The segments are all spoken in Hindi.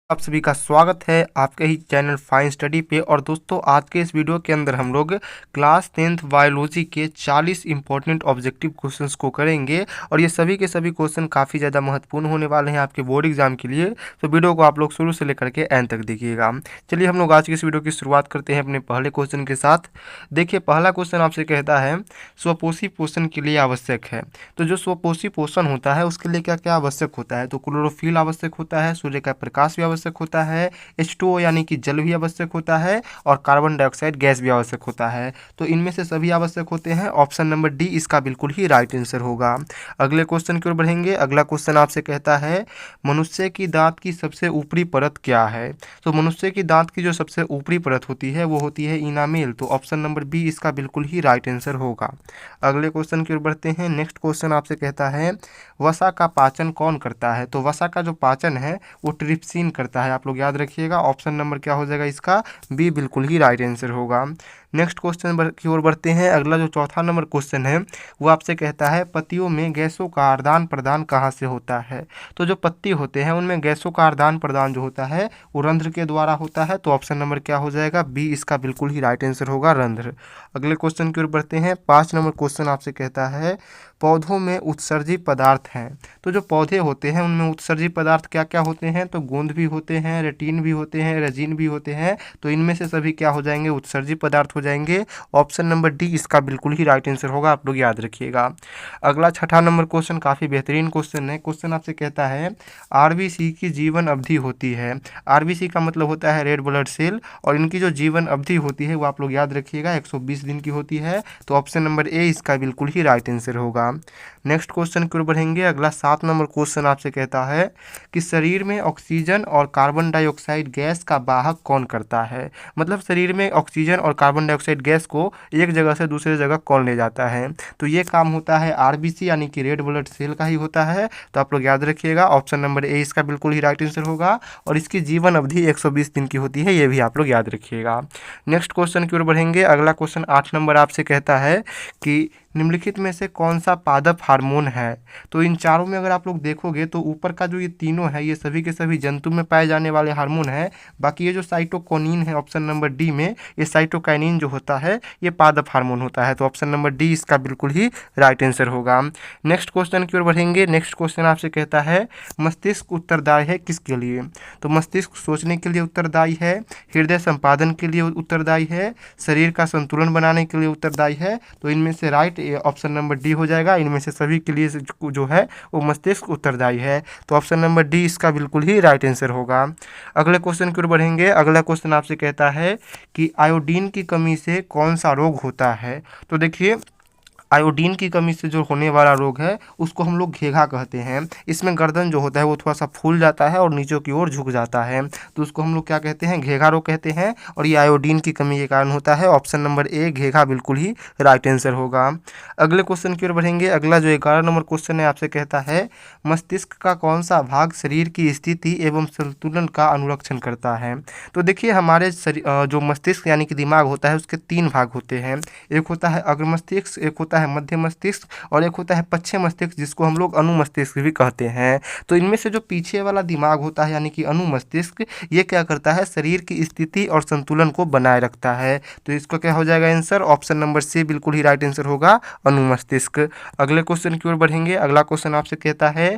आप सभी का स्वागत है आपके ही चैनल फाइन स्टडी पे। और दोस्तों, आज के इस वीडियो के अंदर हम लोग क्लास 10th बायोलॉजी के 40 इंपॉर्टेंट ऑब्जेक्टिव क्वेश्चंस को करेंगे। और ये सभी के सभी क्वेश्चन काफ़ी ज़्यादा महत्वपूर्ण होने वाले हैं आपके बोर्ड एग्जाम के लिए। तो वीडियो को आप लोग शुरू से लेकर के एंड तक देखिएगा। चलिए हम लोग आज की इस वीडियो की शुरुआत करते हैं अपने पहले क्वेश्चन के साथ। देखिए, पहला क्वेश्चन आपसे कहता है स्वपोषी पोषण के लिए आवश्यक है। तो जो स्वपोषी पोषण होता है उसके लिए क्या क्या आवश्यक होता है? तो क्लोरोफिल आवश्यक होता है, सूर्य का प्रकाश भी आवश्यक होता है, H2O यानी कि जल भी आवश्यक होता है, और कार्बन डाइऑक्साइड गैस भी आवश्यक होता है। तो इनमें से सभी आवश्यक होते हैं। ऑप्शन नंबर डी इसका बिल्कुल ही राइट आंसर होगा। अगले क्वेश्चन की ओर बढ़ेंगे। अगला क्वेश्चन आपसे कहता है मनुष्य की दांत की सबसे ऊपरी परत क्या है? तो मनुष्य की दांत की जो सबसे ऊपरी परत होती है वो होती है इनामेल। तो ऑप्शन नंबर बी इसका बिल्कुल ही राइट आंसर होगा। अगले क्वेश्चन की ओर बढ़ते हैं। नेक्स्ट क्वेश्चन आपसे कहता है वसा का पाचन कौन करता है? तो वसा का जो पाचन है वो ट्रिप्सिन करता है। आप लोग याद रखिएगा। ऑप्शन नंबर क्या हो जाएगा इसका? बी बिल्कुल ही राइट आंसर होगा। नेक्स्ट क्वेश्चन की ओर बढ़ते हैं। अगला जो चौथा नंबर क्वेश्चन है वो आपसे कहता है पत्तियों में गैसों का आदान प्रदान कहाँ से होता है? तो जो पत्ती होते हैं उनमें गैसों का आदान प्रदान जो होता है वो रंध्र के द्वारा होता है। तो ऑप्शन नंबर क्या हो जाएगा? बी इसका बिल्कुल ही राइट आंसर होगा, रंध्र। अगले क्वेश्चन की ओर बढ़ते हैं। 5 नंबर क्वेश्चन आपसे कहता है पौधों में उत्सर्जी पदार्थ हैं। तो जो पौधे होते हैं उनमें उत्सर्जी पदार्थ क्या क्या होते हैं? तो गोंद भी होते हैं, रेटिन भी होते हैं, रेजिन भी होते हैं। तो इनमें से सभी क्या हो जाएंगे? उत्सर्जी पदार्थ हो जाएंगे। ऑप्शन नंबर डी इसका बिल्कुल ही राइट आंसर होगा। आप लोग याद रखिएगा। अगला छठा नंबर क्वेश्चन काफ़ी बेहतरीन क्वेश्चन है। क्वेश्चन आपसे कहता है आरबीसी की जीवन अवधि होती है। आरबीसी का मतलब होता है रेड ब्लड सेल, और इनकी जो जीवन अवधि होती है वो आप लोग याद रखिएगा 120 दिन की होती है। तो ऑप्शन नंबर ए इसका बिल्कुल ही राइट आंसर होगा। नेक्स्ट क्वेश्चन की ओर बढ़ेंगे। अगला 7 नंबर क्वेश्चन आपसे कहता है कि शरीर में ऑक्सीजन और कार्बन डाइऑक्साइड गैस का वाहक कौन करता है? मतलब शरीर में ऑक्सीजन और कार्बन डाइऑक्साइड गैस को एक जगह से दूसरे जगह कौन ले जाता है? तो ये काम होता है आरबीसी यानी कि रेड ब्लड सेल का ही होता है। तो आप लोग याद रखिएगा। ऑप्शन नंबर ए इसका बिल्कुल ही राइट आंसर होगा। और इसकी जीवन अवधि 120 दिन की होती है, ये भी आप लोग याद रखिएगा। नेक्स्ट क्वेश्चन की ओर बढ़ेंगे। अगला क्वेश्चन 8 नंबर आपसे कहता है कि निम्नलिखित में से कौन सा पादप हार्मोन है? तो इन चारों में अगर आप लोग देखोगे तो ऊपर का जो ये तीनों है ये सभी के सभी जंतु में पाए जाने वाले हार्मोन है। बाकी ये जो साइटोकिनिन है ऑप्शन नंबर डी में, ये साइटोकाइनिन जो होता है ये पादप हार्मोन होता है। तो ऑप्शन नंबर डी इसका बिल्कुल ही राइट आंसर होगा। नेक्स्ट क्वेश्चन की ओर बढ़ेंगे। नेक्स्ट क्वेश्चन आपसे कहता है मस्तिष्क उत्तरदायी है किसके लिए? तो मस्तिष्क सोचने के लिए उत्तरदायी है, हृदय संपादन के लिए उत्तरदायी है, शरीर का संतुलन बनाने के लिए उत्तरदायी है। तो इनमें से राइट ऑप्शन नंबर डी हो जाएगा। इनमें से सभी के लिए जो है वो मस्तिष्क उत्तरदायी है। तो ऑप्शन नंबर डी इसका बिल्कुल ही राइट आंसर होगा। अगले क्वेश्चन की ओर बढ़ेंगे। अगला क्वेश्चन आपसे कहता है कि आयोडीन की कमी से कौन सा रोग होता है? तो देखिए, आयोडीन की कमी से जो होने वाला रोग है उसको हम लोग घेघा कहते हैं। इसमें गर्दन जो होता है वो थोड़ा सा फूल जाता है और नीचे की ओर झुक जाता है। तो उसको हम लोग क्या कहते हैं? घेघा रोग कहते हैं। और ये आयोडीन की कमी के कारण होता है। ऑप्शन नंबर ए घेघा बिल्कुल ही राइट आंसर होगा। अगले क्वेश्चन की ओर बढ़ेंगे। अगला जो 11 नंबर क्वेश्चन है आपसे कहता है मस्तिष्क का कौन सा भाग शरीर की स्थिति एवं संतुलन का अनुरक्षण करता है? तो देखिए, हमारे जो मस्तिष्क यानी कि दिमाग होता है उसके 3 भाग होते हैं। एक होता है अग्र मस्तिष्क, एक होता है मध्य मस्तिष्क, और एक होता है पश्चिम मस्तिष्क जिसको हम लोग अनुमस्तिष्क भी कहते हैं। तो इनमें से जो पीछे वाला दिमाग होता है यानी कि अनुमस्तिष्क, ये क्या करता है? शरीर की स्थिति और संतुलन को बनाए रखता है। तो इसको क्या हो जाएगा आंसर? ऑप्शन नंबर सी बिल्कुल ही राइट आंसर होगा, अनुमस्तिष्क। अगले क्वेश्चन की ओर बढ़ेंगे। अगला क्वेश्चन आपसे कहता है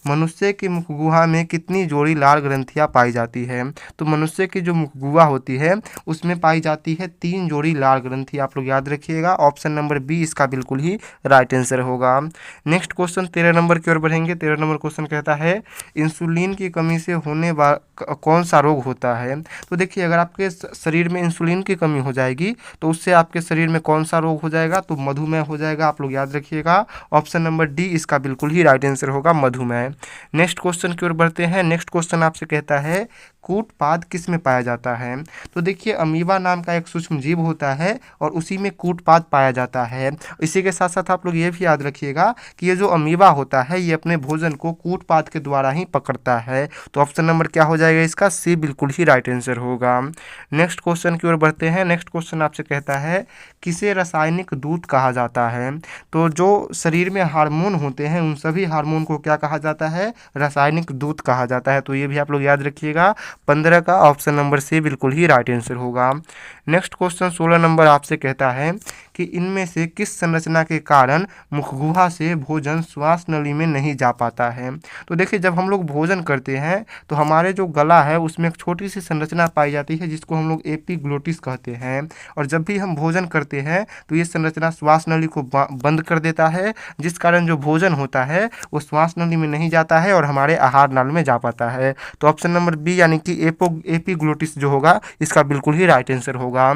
मनुष्य की मुख गुहा में कितनी जोड़ी लाल ग्रंथियां पाई जाती है? तो मनुष्य की जो मुख गुहा होती है उसमें पाई जाती है 3 जोड़ी लाल ग्रंथि। आप लोग याद रखिएगा। ऑप्शन नंबर बी इसका बिल्कुल ही राइट आंसर होगा। नेक्स्ट क्वेश्चन 13 नंबर की ओर बढ़ेंगे। 13 नंबर क्वेश्चन कहता है इंसुलिन की कमी से होने कौन सा रोग होता है? तो देखिए, अगर आपके शरीर में इंसुलिन की कमी हो जाएगी तो उससे आपके शरीर में कौन सा रोग हो जाएगा? तो मधुमेह हो जाएगा। आप लोग याद रखिएगा। ऑप्शन नंबर डी इसका बिल्कुल ही राइट आंसर होगा, मधुमेह। नेक्स्ट क्वेश्चन की ओर बढ़ते हैं। नेक्स्ट क्वेश्चन आपसे कहता है कूटपाद किस में पाया जाता है? तो देखिए, अमीबा नाम का एक सूक्ष्म जीव होता है और उसी में कूटपाद पाया जाता है। इसी के साथ साथ आप लोग ये भी याद रखिएगा कि ये जो अमीबा होता है ये अपने भोजन को कूटपाद के द्वारा ही पकड़ता है। तो ऑप्शन नंबर क्या हो जाएगा इसका? सी बिल्कुल ही राइट आंसर होगा। नेक्स्ट क्वेश्चन की ओर बढ़ते हैं। नेक्स्ट क्वेश्चन आपसे कहता है किसे रासायनिक दूत कहा जाता है? तो जो शरीर में हार्मोन होते हैं उन सभी हार्मोन को क्या कहा जाता है? रासायनिक दूत कहा जाता है। तो ये भी आप लोग याद रखिएगा। 15 का ऑप्शन नंबर सी बिल्कुल ही राइट आंसर होगा। नेक्स्ट क्वेश्चन 16 नंबर आपसे कहता है कि इनमें से किस संरचना के कारण मुखगुहा से भोजन श्वास नली में नहीं जा पाता है। तो देखिए, जब हम लोग भोजन करते हैं तो हमारे जो गला है उसमें एक छोटी सी संरचना पाई जाती है जिसको हम लोग एपिग्लोटिस कहते हैं, और जब भी हम भोजन करते हैं तो ये संरचना श्वास नली को बंद कर देता है, जिस कारण जो भोजन होता है वो श्वास नली में नहीं जाता है और हमारे आहार नाल में जा पाता है। तो ऑप्शन नंबर बी यानी कि एपिग्लोटिस जो होगा इसका बिल्कुल ही राइट आंसर होगा।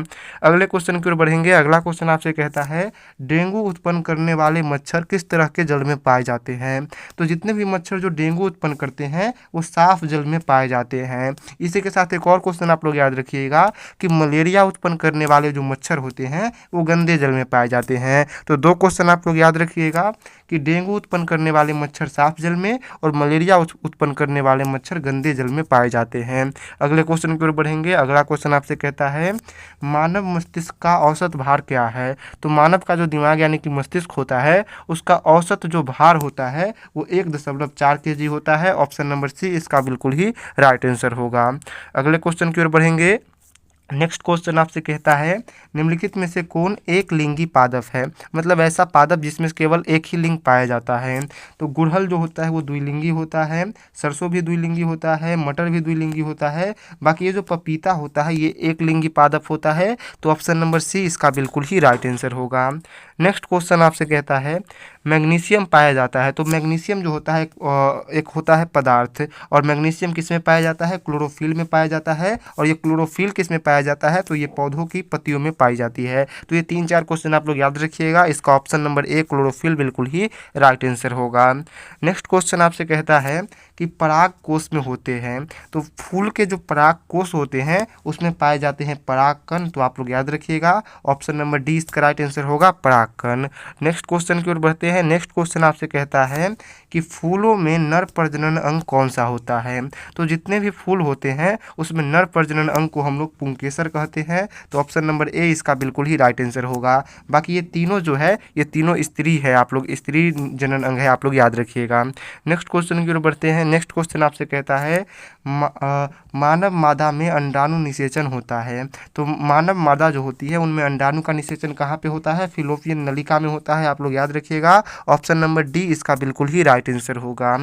अगले क्वेश्चन की ओर बढ़ेंगे। अगला क्वेश्चन आपसे कहता है डेंगू उत्पन्न करने वाले मच्छर किस तरह के जल में पाए जाते हैं। तो जितने भी मच्छर जो डेंगू उत्पन्न करते हैं वो साफ जल में पाए जाते हैं। इसी के साथ एक और क्वेश्चन आप लोग याद रखिएगा कि मलेरिया उत्पन्न करने वाले जो मच्छर होते हैं वो गंदे जल में पाए जाते हैं। तो दो क्वेश्चन आप लोग याद रखिएगा कि डेंगू उत्पन्न करने वाले मच्छर साफ जल में और मलेरिया उत्पन्न करने वाले मच्छर गंदे जल में पाए जाते हैं। अगले क्वेश्चन की ओर बढ़ेंगे। अगला क्वेश्चन आपसे कहता है मानव मस्तिष्क का औसत भार क्या है। तो मानव का जो दिमाग यानी कि मस्तिष्क होता है उसका औसत जो भार होता है वो 1.4 kg होता है। ऑप्शन नंबर सी इसका बिल्कुल ही राइट आंसर होगा। अगले क्वेश्चन की ओर बढ़ेंगे। नेक्स्ट क्वेश्चन आपसे कहता है निम्नलिखित में से कौन एक लिंगी पादप है। मतलब ऐसा पादप जिसमें केवल एक ही लिंग पाया जाता है। तो गुड़हल जो होता है वो द्विलिंगी होता है, सरसों भी द्विलिंगी होता है, मटर भी द्विलिंगी होता है। बाकी ये जो पपीता होता है ये एक लिंगी पादप होता है। तो ऑप्शन नंबर सी इसका बिल्कुल ही राइट आंसर होगा। नेक्स्ट क्वेश्चन आपसे कहता है मैग्नीशियम पाया जाता है। तो मैग्नीशियम जो होता है एक होता है पदार्थ, और मैग्नीशियम किस में पाया जाता है, क्लोरोफिल में पाया जाता है। और ये क्लोरोफिल किस में पाया जाता है, तो ये पौधों की पत्तियों में पाई जाती है। तो ये 3-4 क्वेश्चन आप लोग याद रखिएगा। इसका ऑप्शन नंबर ए क्लोरोफिल बिल्कुल ही राइट आंसर होगा। नेक्स्ट क्वेश्चन आपसे कहता है कि पराग कोष में होते हैं। तो फूल के जो पराग कोष होते हैं उसमें पाए जाते हैं परागकण। तो आप लोग याद रखिएगा ऑप्शन नंबर डी इसका राइट आंसर होगा परागकण। नेक्स्ट क्वेश्चन की ओर बढ़ते हैं। नेक्स्ट क्वेश्चन आपसे कहता है कि फूलों में नर प्रजनन अंग कौन सा होता है। तो जितने भी फूल होते हैं उसमें नर प्रजनन अंग को हम लोग पुंकेसर कहते हैं। तो ऑप्शन नंबर ए इसका बिल्कुल ही राइट आंसर होगा। बाकी ये तीनों जो है ये तीनों स्त्री है, आप लोग स्त्री जनन अंग है, आप लोग याद रखिएगा। नेक्स्ट क्वेश्चन की ओर बढ़ते हैं। नेक्स्ट क्वेश्चन आपसे कहता है मानव मादा में अंडाणु निषेचन होता है। तो मानव मादा जो होती है उनमें अंडाणु का निषेचन कहाँ पे होता है, फिलोपियन नलिका में होता है, आप लोग याद रखिएगा। ऑप्शन नंबर डी इसका बिल्कुल ही राइट आंसर होगा।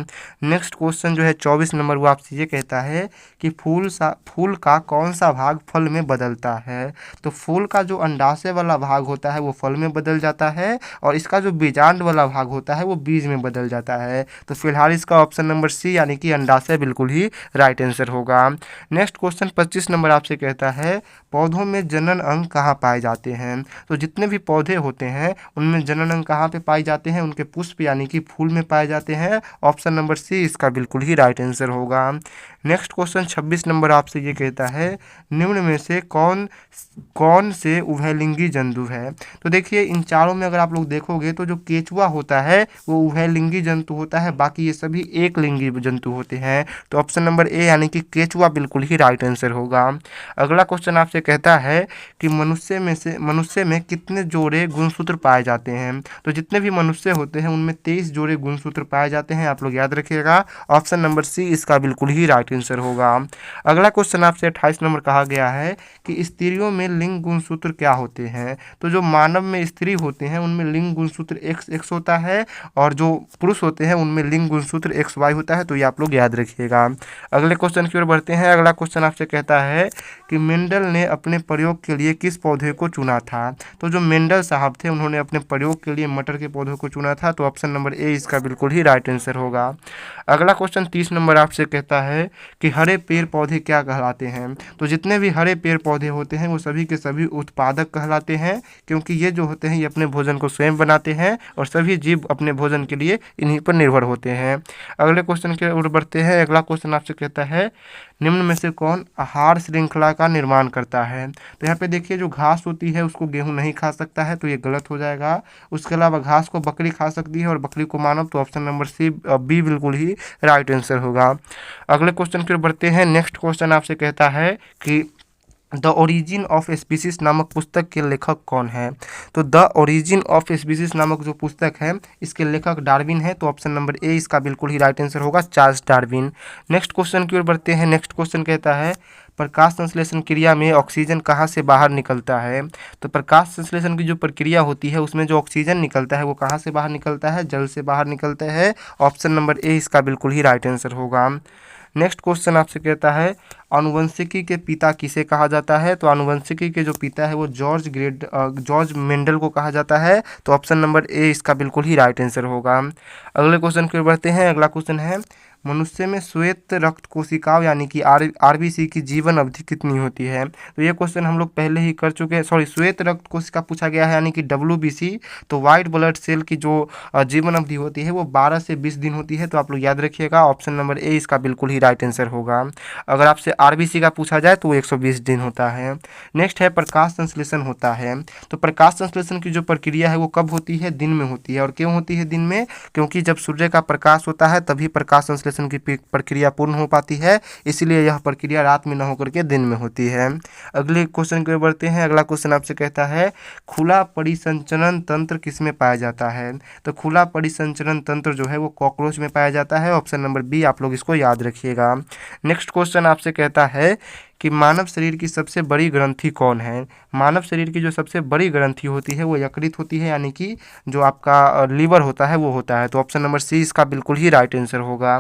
नेक्स्ट क्वेश्चन जो है 24 नंबर वो आपसे ये कहता है कि फूल का कौन सा भाग फल में बदलता है। तो फूल का जो अंडाशय वाला भाग होता है वो फल में बदल जाता है, और इसका जो बीजांड वाला भाग होता है वो बीज में बदल जाता है। तो फिलहाल इसका ऑप्शन नंबर सी यानी कि अंडाशय बिल्कुल ही राइट आंसर होगा। नेक्स्ट क्वेश्चन 25 नंबर आपसे कहता है पौधों में जनन अंग कहाँ पाए जाते हैं। तो जितने भी पौधे होते हैं उनमें जनन अंग कहाँ पे पाए जाते हैं, उनके पुष्प यानी कि फूल में पाए जाते हैं। ऑप्शन नंबर सी इसका बिल्कुल ही राइट आंसर होगा। नेक्स्ट क्वेश्चन 26 नंबर आपसे ये कहता है निम्न में से कौन से उभयलिंगी जंतु है। तो देखिए इन चारों में अगर आप लोग देखोगे तो जो केचुआ होता है वो उभयलिंगी जंतु होता है, बाकी ये सभी एक लिंगी जंतु होते हैं। तो ऑप्शन नंबर ए यानी कि केचुआ बिल्कुल ही राइट आंसर होगा। अगला क्वेश्चन आपसे कहता है कि मनुष्य में कितने जोड़े गुणसूत्र पाए जाते हैं। तो जितने भी मनुष्य होते हैं उनमें 23 जोड़े गुणसूत्र पाए जाते हैं, आप लोग याद रखिएगा। ऑप्शन नंबर सी इसका बिल्कुल ही राइट आंसर होगा। अगला क्वेश्चन आपसे 28 नंबर कहा गया है कि स्त्रियों में लिंग गुणसूत्र क्या होते हैं। तो जो मानव में स्त्री होते हैं उनमें लिंग गुणसूत्र XX होता है, और जो पुरुष होते हैं उनमें लिंग गुणसूत्र XY होता है। तो ये आप लोग याद रखिएगा। अगले क्वेश्चन की ओर बढ़ते हैं। अगला क्वेश्चन आपसे कहता है कि मेंडल ने अपने प्रयोग के लिए किस पौधे को चुना था। तो जो मेंडल साहब थे उन्होंने अपने प्रयोग के लिए मटर के पौधे को चुना था। तो ऑप्शन नंबर ए इसका बिल्कुल ही राइट आंसर होगा। अगला क्वेश्चन 30 नंबर आपसे कहता है कि हरे पेड़ पौधे क्या कहलाते हैं। तो जितने भी हरे पेड़ पौधे होते हैं वो सभी के सभी उत्पादक कहलाते हैं, क्योंकि ये जो होते हैं ये अपने भोजन को स्वयं बनाते हैं और सभी जीव अपने भोजन के लिए इन्हीं पर निर्भर होते हैं। अगले क्वेश्चन की ओर बढ़ते हैं। अगला क्वेश्चन आपसे कहता है निम्न में से कौन आहार श्रृंखला का निर्माण करता है। तो यहाँ पे देखिए जो घास होती है उसको गेहूं नहीं खा सकता है, तो ये गलत हो जाएगा। उसके अलावा घास को बकरी खा सकती है और बकरी को मानव। तो ऑप्शन नंबर सी बी बिल्कुल ही राइट आंसर होगा। अगले क्वेश्चन की ओर बढ़ते हैं। नेक्स्ट क्वेश्चन आपसे कहता है कि द ओरिजिन ऑफ स्पीसीज नामक पुस्तक के लेखक कौन है? तो द ओरिजिन ऑफ स्पीसीज नामक जो पुस्तक है इसके लेखक डार्विन है। तो ऑप्शन नंबर ए इसका बिल्कुल ही राइट आंसर होगा, चार्ल्स डार्विन। नेक्स्ट क्वेश्चन की ओर बढ़ते हैं। नेक्स्ट क्वेश्चन कहता है प्रकाश संश्लेषण क्रिया में ऑक्सीजन कहाँ से बाहर निकलता है? तो प्रकाश संश्लेषण की जो प्रक्रिया होती है उसमें जो ऑक्सीजन निकलता है वो कहाँ से बाहर निकलता है? जल से बाहर निकलता है। ऑप्शन नंबर ए इसका बिल्कुल ही राइट आंसर होगा। नेक्स्ट क्वेश्चन आपसे कहता है आनुवंशिकी के पिता किसे कहा जाता है? तो आनुवंशिकी के जो पिता है वो जॉर्ज मेंडल को कहा जाता है। तो ऑप्शन नंबर ए इसका बिल्कुल ही राइट आंसर होगा। अगले क्वेश्चन की ओर बढ़ते हैं। अगला क्वेश्चन है मनुष्य में श्वेत रक्त कोशिकाओं यानी कि आरबीसी की जीवन अवधि कितनी होती है? तो ये क्वेश्चन हम लोग पहले ही कर चुके हैं। सॉरी, श्वेत रक्त कोशिका पूछा गया है यानी कि WBC। तो वाइट ब्लड सेल की जो जीवन अवधि होती है वो 12 से 20 दिन होती है। तो आप लोग याद रखिएगा, ऑप्शन नंबर ए इसका बिल्कुल ही राइट आंसर होगा। अगर आपसे आरबीसी का पूछा जाए तो वो 120 दिन होता है। नेक्स्ट है प्रकाश संश्लेषण होता है। तो प्रकाश संश्लेषण की जो प्रक्रिया है वो कब होती है? दिन में होती है। और क्यों होती है दिन में? क्योंकि जब सूर्य का प्रकाश होता है तभी प्रकाश संश्लेषण की प्रक्रिया पूर्ण हो पाती है, इसलिए यह प्रक्रिया रात में न होकर के दिन में होती है। अगले क्वेश्चन की ओर बढ़ते हैं। अगला क्वेश्चन आपसे कहता है खुला परिसंचरण तंत्र किसमें पाया जाता है? तो खुला परिसंचरण तंत्र जो है वो कॉकरोच में पाया जाता है। ऑप्शन नंबर बी आप लोग इसको याद रखिएगा। नेक्स्ट क्वेश्चन आपसे कहता है कि मानव शरीर की सबसे बड़ी ग्रंथि कौन है? मानव शरीर की जो सबसे बड़ी ग्रंथि होती है वो यकृत होती है, यानी कि जो आपका लीवर होता है वो होता है। तो ऑप्शन नंबर सी इसका बिल्कुल ही राइट आंसर होगा।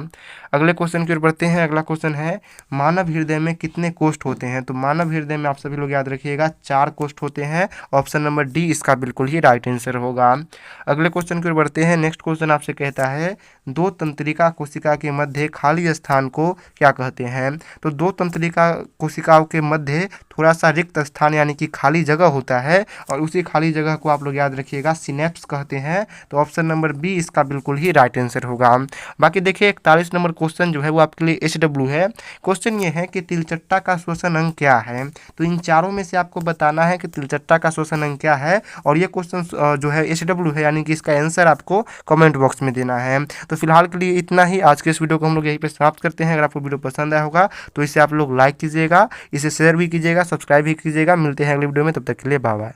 अगले क्वेश्चन की ओर बढ़ते हैं। अगला क्वेश्चन है मानव हृदय में कितने कोष्ठ होते हैं? तो मानव हृदय में आप सभी लोग याद रखिएगा 4 कोष्ठ होते हैं। ऑप्शन नंबर डी इसका बिल्कुल ही राइट आंसर होगा। अगले क्वेश्चन की ओर बढ़ते हैं। नेक्स्ट क्वेश्चन आपसे कहता है दो तंत्रिका कोशिका के मध्य खाली स्थान को क्या कहते हैं? तो दो तंत्रिका कोशिकाओं के मध्य थोड़ा सा रिक्त स्थान यानी कि खाली जगह होता है, और उसी खाली जगह को आप लोग याद रखिएगा सिनेप्स कहते हैं। तो ऑप्शन नंबर बी इसका बिल्कुल ही राइट आंसर होगा। बाकी देखिए 41 नंबर क्वेश्चन जो है वो आपके लिए SW है। क्वेश्चन ये है कि तिलचट्टा का श्वसन अंग क्या है? तो इन चारों में से आपको बताना है कि तिलचट्टा का श्वसन अंग क्या है, और ये क्वेश्चन जो है SW है, यानी कि इसका आंसर आपको कमेंट बॉक्स में देना है। तो फिलहाल के लिए इतना ही। आज के इस वीडियो को हम लोग यहीं पे समाप्त करते हैं। अगर आपको वीडियो पसंद आया होगा तो इसे आप लोग लाइक कीजिएगा, इसे शेयर भी कीजिएगा, सब्सक्राइब भी कीजिएगा। मिलते हैं अगले वीडियो में, तब तक के लिए बाय बाय।